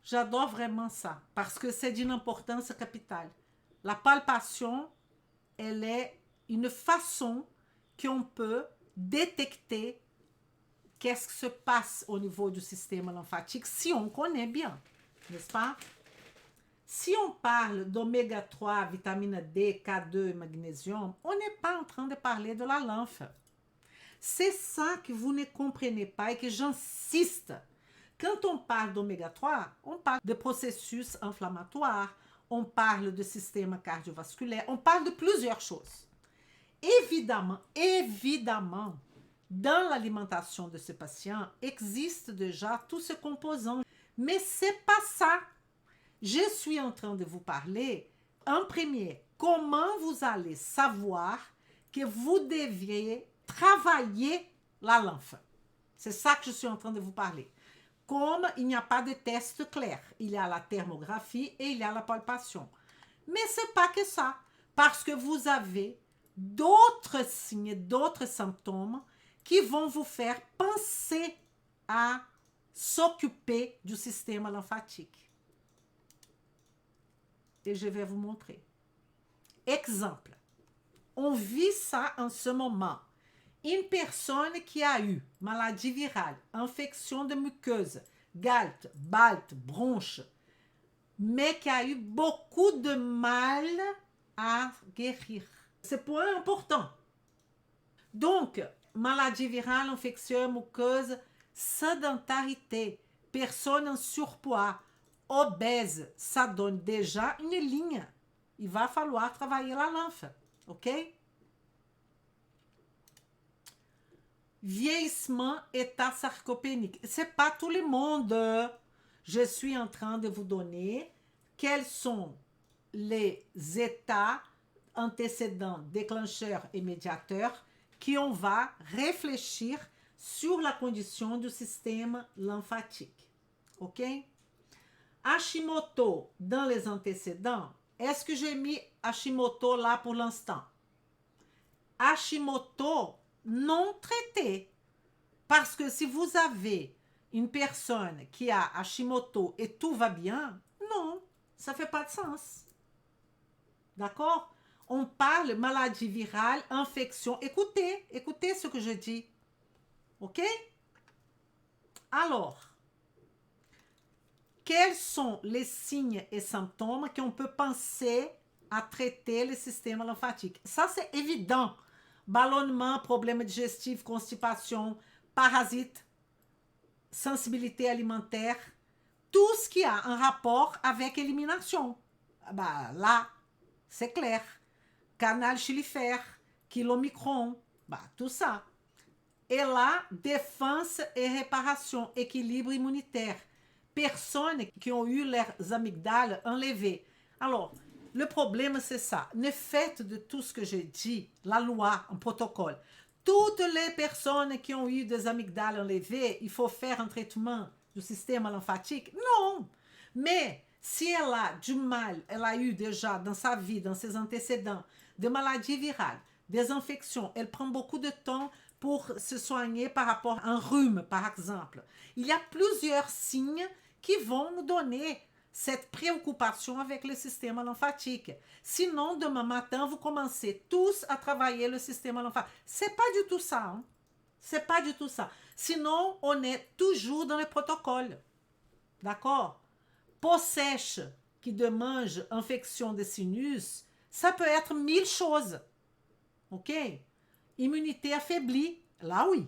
J'adore vraiment ça, parce que c'est d'une importance capitale. La palpation, elle est une façon qu'on peut détecter qu'est-ce qui se passe au niveau du système lymphatique si on connaît bien, n'est-ce pas? Si on parle d'oméga 3, vitamine D, K2 et magnésium, on n'est pas en train de parler de la lymphe. C'est ça que vous ne comprenez pas et que j'insiste. Quand on parle d'oméga 3, on parle de processus inflammatoires, on parle de système cardiovasculaire, on parle de plusieurs choses. Évidemment, dans l'alimentation de ce patient, existe déjà tous ces composants. Mais ce n'est pas ça. Je suis en train de vous parler, en premier, comment vous allez savoir que vous deviez travailler la lymphe. C'est ça que je suis en train de vous parler. Comme il n'y a pas de test clair, il y a la thermographie et il y a la palpation. Mais ce n'est pas que ça, parce que vous avez d'autres signes, d'autres symptômes qui vont vous faire penser à s'occuper du système lymphatique. Et je vais vous montrer. Exemple, on vit ça en ce moment. Une personne qui a eu maladie virale, infection de muqueuse, gale, balte, bronche, mais qui a eu beaucoup de mal à guérir. C'est un point important. Donc, maladie virale, infection, muqueuse, sédentarité, personne en surpoids, obèse, ça donne déjà une ligne. Il va falloir travailler la lymphe, ok? Vieillissement, état sarcopénique. C'est pas tout le monde. Je suis en train de vous donner quels sont les états antécédents, déclencheurs et médiateurs qu'on va réfléchir sur la condition du système lymphatique. OK? Hashimoto dans les antécédents, est-ce que j'ai mis Hashimoto là pour l'instant? Hashimoto non traité. Parce que si vous avez une personne qui a Hashimoto et tout va bien, non, ça ne fait pas de sens. D'accord? On parle maladie virale, infection. Écoutez, écoutez ce que je dis. OK? Alors, quels sont les signes et symptômes qu'on peut penser à traiter le système lymphatique? Ça, c'est évident. Ballonnement, problème digestif, constipation, parasites, sensibilité alimentaire, tout ce qui a un rapport avec élimination. Bah, là, c'est clair. Canal chylifère, chylomicron, bah, tout ça. Et là, défense et réparation, équilibre immunitaire. Personnes qui ont eu leurs amygdales enlevées. Alors, le problème, c'est ça. Ne faites de tout ce que j'ai dit, la loi, un protocole. Toutes les personnes qui ont eu des amygdales enlevées, il faut faire un traitement du système lymphatique? Non. Mais si elle a du mal, elle a eu déjà dans sa vie, dans ses antécédents, des maladies virales, des infections, elle prend beaucoup de temps pour se soigner par rapport à un rhume, par exemple. Il y a plusieurs signes qui vont nous donner cette préoccupation avec le système lymphatique. Sinon, demain matin, vous commencez tous à travailler le système lymphatique. C'est pas du tout ça. Hein? C'est pas du tout ça. Sinon, on est toujours dans les protocoles. D'accord? Peau sèche qui demande infection des sinus, ça peut être 1000 choses. OK? Immunité affaiblie, là oui.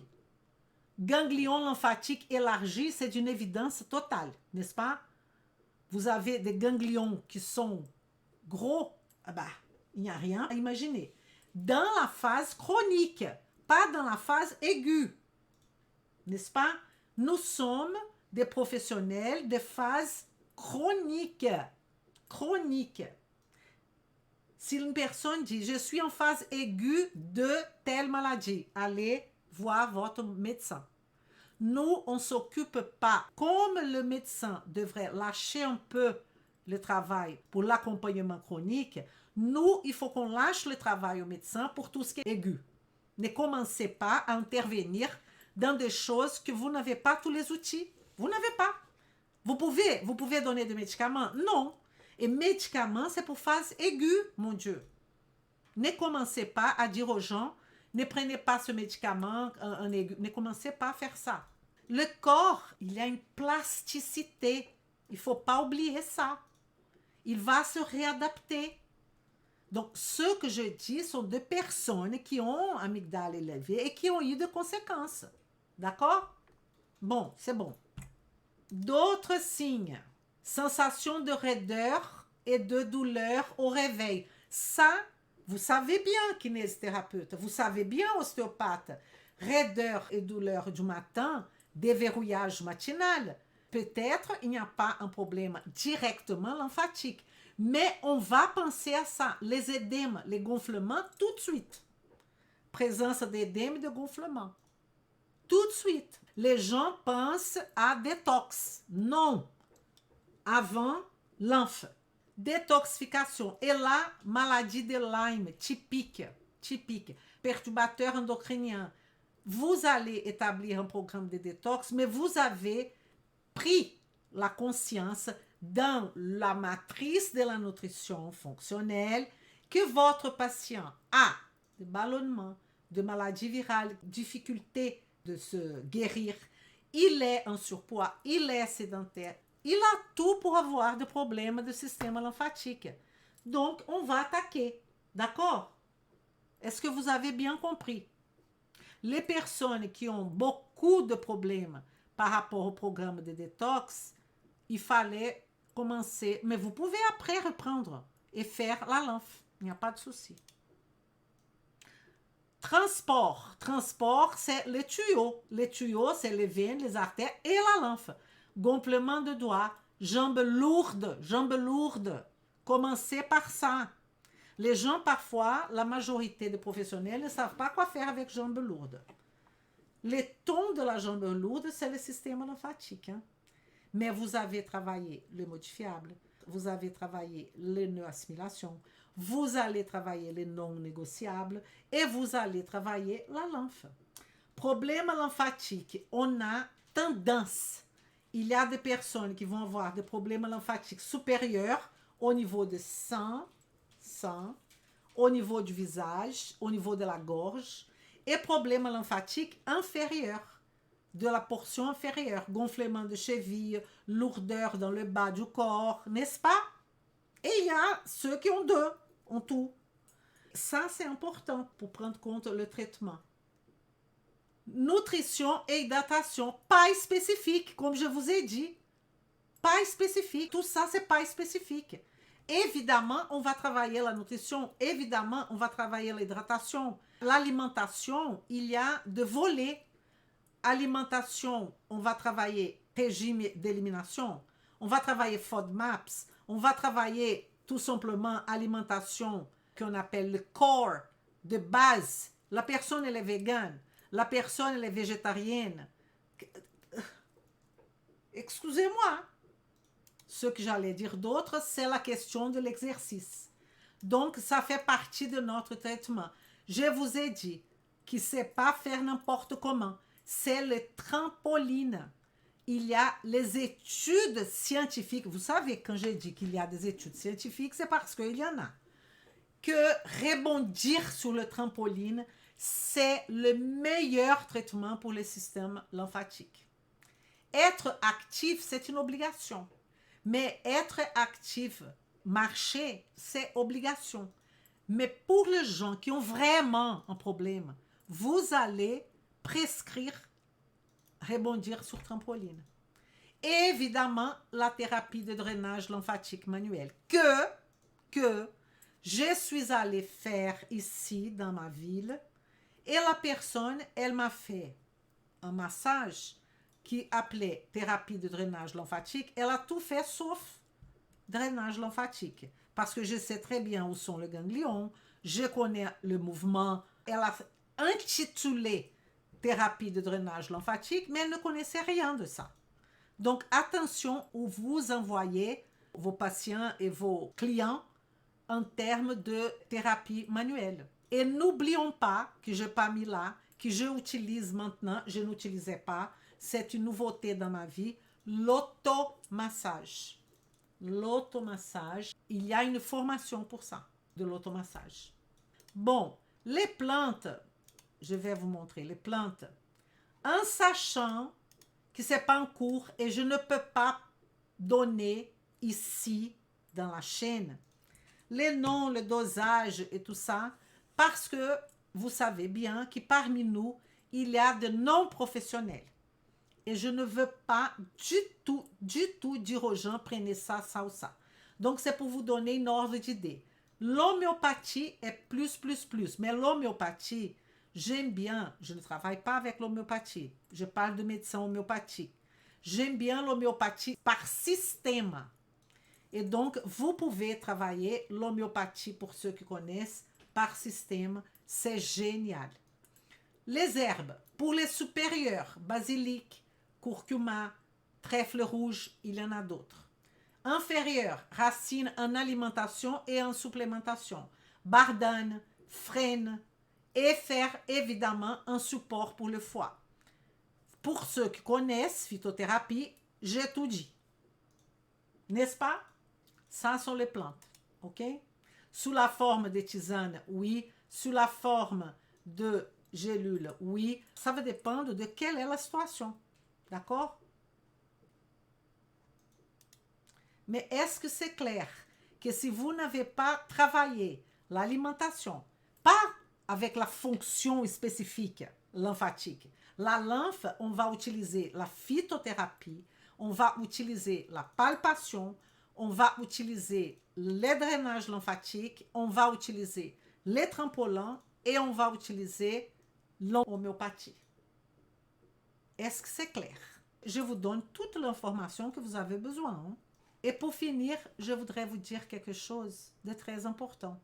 Ganglion lymphatique élargi, c'est d'une évidence totale, n'est-ce pas? Vous avez des ganglions qui sont gros, ah bah, il n'y a rien à imaginer. Dans la phase chronique, pas dans la phase aiguë, n'est-ce pas? Nous sommes des professionnels de phase chronique. Chronique. Si une personne dit, je suis en phase aiguë de telle maladie, allez voir votre médecin. Nous, on ne s'occupe pas, comme le médecin devrait lâcher un peu le travail pour l'accompagnement chronique, nous, il faut qu'on lâche le travail au médecin pour tout ce qui est aigu. Ne commencez pas à intervenir dans des choses que vous n'avez pas tous les outils. Vous n'avez pas. Vous pouvez donner des médicaments? Non. Et médicaments, c'est pour phase aiguë, mon Dieu. Ne commencez pas à dire aux gens, ne prenez pas ce médicament en aigu. Ne commencez pas à faire ça. Le corps, il y a une plasticité. Il ne faut pas oublier ça. Il va se réadapter. Donc, ce que je dis sont des personnes qui ont amygdale élevée et qui ont eu des conséquences. D'accord? Bon, c'est bon. D'autres signes. Sensation de raideur et de douleur au réveil. Ça, vous savez bien, kinésithérapeute, vous savez bien, ostéopathe. Raideur et douleur du matin, déverrouillage matinal. Peut-être il n'y a pas un problème directement lymphatique, mais on va penser à ça. Les édèmes, les gonflements, tout de suite. Présence d'édème et de gonflement. Tout de suite. Les gens pensent à détox. Non. Avant, lymphe. Détoxification. Et là, maladie de Lyme, typique. Perturbateur endocrinien. Vous allez établir un programme de détox, mais vous avez pris la conscience dans la matrice de la nutrition fonctionnelle que votre patient a de ballonnement, de maladie virale, difficulté de se guérir, il est en surpoids, il est sédentaire, il a tout pour avoir des problèmes de système lymphatique. Donc, on va attaquer. D'accord? Est-ce que vous avez bien compris? Les personnes qui ont beaucoup de problèmes par rapport au programme de détox, il fallait commencer. Mais vous pouvez après reprendre et faire la lymphe. Il n'y a pas de souci. Transport. Transport, c'est les tuyaux. Les tuyaux, c'est les veines, les artères et la lymphe. Gonflement de doigts, Jambes lourdes, jambes lourdes. Commencez par ça. Les gens, parfois, la majorité des professionnels ne savent pas quoi faire avec jambes lourdes. Les tons de la jambe lourde, c'est le système lymphatique. Hein? Mais vous avez travaillé le modifiable, vous avez travaillé les nœuds assimilation, vous allez travailler les non négociables et vous allez travailler la lymphe. Problème lymphatique, on a tendance. Il y a des personnes qui vont avoir des problèmes lymphatiques supérieurs au niveau de sang, au niveau du visage, au niveau de la gorge, et problèmes lymphatiques inférieurs, de la portion inférieure, gonflement de cheville, lourdeur dans le bas du corps, n'est-ce pas? Et il y a ceux qui ont deux, ont tout. Ça, c'est important pour prendre compte le traitement. Nutrition et hydratation, pas spécifique, comme je vous ai dit. Pas spécifique, tout ça, c'est pas spécifique. Évidemment, on va travailler la nutrition, évidemment, on va travailler l'hydratation. L'alimentation, il y a de volets. Alimentation, on va travailler régime d'élimination, on va travailler FODMAPs, on va travailler tout simplement alimentation qu'on appelle le corps de base. La personne, elle est végane, la personne, elle est végétarienne. Excusez-moi. Ce que j'allais dire d'autre, c'est la question de l'exercice. Donc, ça fait partie de notre traitement. Je vous ai dit qu'il ne sait pas faire n'importe comment. C'est le trampoline. Il y a les études scientifiques. Vous savez, quand j'ai dit qu'il y a des études scientifiques, c'est parce qu'il y en a. Que rebondir sur le trampoline, c'est le meilleur traitement pour le système lymphatique. Être actif, c'est une obligation. Mais être actif, marcher, c'est obligation. Mais pour les gens qui ont vraiment un problème, vous allez prescrire rebondir sur trampoline. Et évidemment, la thérapie de drainage lymphatique manuel que je suis allée faire ici dans ma ville. Et la personne, elle m'a fait un massage qui appelait thérapie de drainage lymphatique. Elle a tout fait sauf drainage lymphatique. Parce que je sais très bien où sont les ganglions, je connais le mouvement. Elle a intitulé thérapie de drainage lymphatique, mais elle ne connaissait rien de ça. Donc, attention où vous envoyez vos patients et vos clients en termes de thérapie manuelle. Et n'oublions pas que je n'ai pas mis là, que je utilise maintenant, je n'utilisais pas, c'est une nouveauté dans ma vie, l'automassage. L'automassage, il y a une formation pour ça, de l'automassage. Bon, les plantes, je vais vous montrer les plantes, en sachant que ce n'est pas en cours et je ne peux pas donner ici dans la chaîne les noms, le dosage et tout ça, parce que vous savez bien que parmi nous, il y a de non-professionnels. Et je ne veux pas du tout dire aux gens, prenez ça, ça ou ça. Donc, c'est pour vous donner une ordre d'idée. L'homéopathie est plus. Mais l'homéopathie, j'aime bien, je ne travaille pas avec l'homéopathie. Je parle de médecin homéopathique. J'aime bien l'homéopathie par système. Et donc, vous pouvez travailler l'homéopathie, pour ceux qui connaissent, par système. C'est génial. Les herbes, pour les supérieurs, basilic, curcuma, trèfle rouge, il y en a d'autres. Inférieurs, racines en alimentation et en supplémentation. Bardane, frêne et faire évidemment un support pour le foie. Pour ceux qui connaissent phytothérapie, j'ai tout dit. N'est-ce pas? Ça sont les plantes, ok? Sous la forme de tisane, oui. Sous la forme de gélules, oui. Ça va dépendre de quelle est la situation, d'accord? Mais est-ce que c'est clair que si vous n'avez pas travaillé l'alimentation, pas avec la fonction spécifique lymphatique, la lymphe, on va utiliser la phytothérapie, on va utiliser la palpation, on va utiliser les drainages lymphatiques, on va utiliser les trampolins et on va utiliser l'homéopathie. Est-ce que c'est clair? Je vous donne toute l'information que vous avez besoin. Hein? Et pour finir, je voudrais vous dire quelque chose de très important.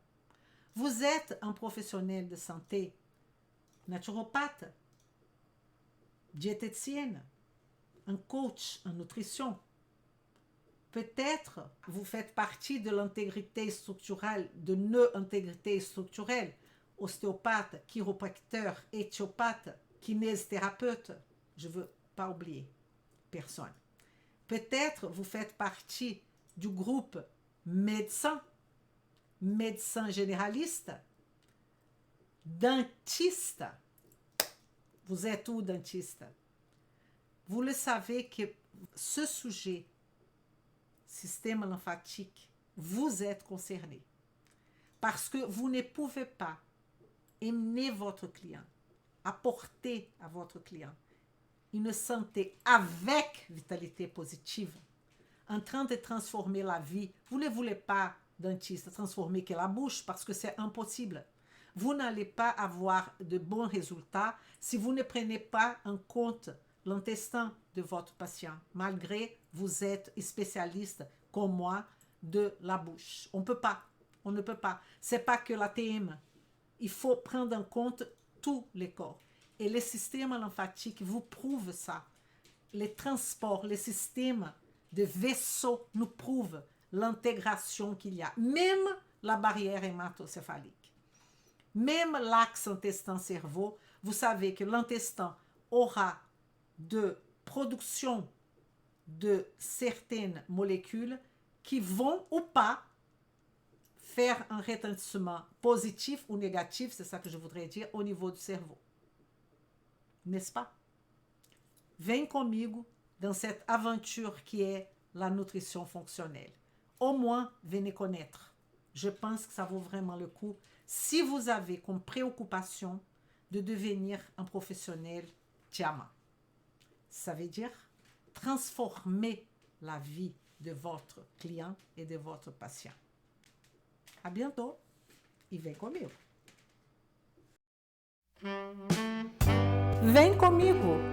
Vous êtes un professionnel de santé, naturopathe, diététicienne, un coach en nutrition. Peut-être vous faites partie de l'intégrité structurelle, de non-intégrité structurelle, ostéopathe, chiropracteur, éthiopathe, kinésithérapeute. Je ne veux pas oublier personne. Peut-être vous faites partie du groupe médecin, médecin généraliste, dentiste. Vous êtes où, dentiste? Vous le savez que ce sujet, système lymphatique, vous êtes concerné. Parce que vous ne pouvez pas emmener votre client, apporter à votre client une santé avec vitalité positive, en train de transformer la vie. Vous ne voulez pas, dentiste, transformer que la bouche parce que c'est impossible. Vous n'allez pas avoir de bons résultats si vous ne prenez pas en compte l'intestin de votre patient, malgré vous êtes spécialiste comme moi de la bouche. On peut pas, on ne peut pas. C'est pas que l'ATM. Il faut prendre en compte tous les corps. Et le système lymphatique vous prouve ça. Les transports, les systèmes de vaisseaux nous prouvent l'intégration qu'il y a. Même la barrière hématocéphalique. Même l'axe intestin-cerveau, vous savez que l'intestin aura de production de certaines molécules qui vont ou pas faire un retentissement positif ou négatif, c'est ça que je voudrais dire, au niveau du cerveau. N'est-ce pas? Vem comigo dans cette aventure qui est la nutrition fonctionnelle. Au moins, venez connaître. Je pense que ça vaut vraiment le coup si vous avez comme préoccupation de devenir un professionnel diamant. Ça veut dire transformer la vie de votre client et de votre patient. À bientôt e vem comigo. Vem comigo!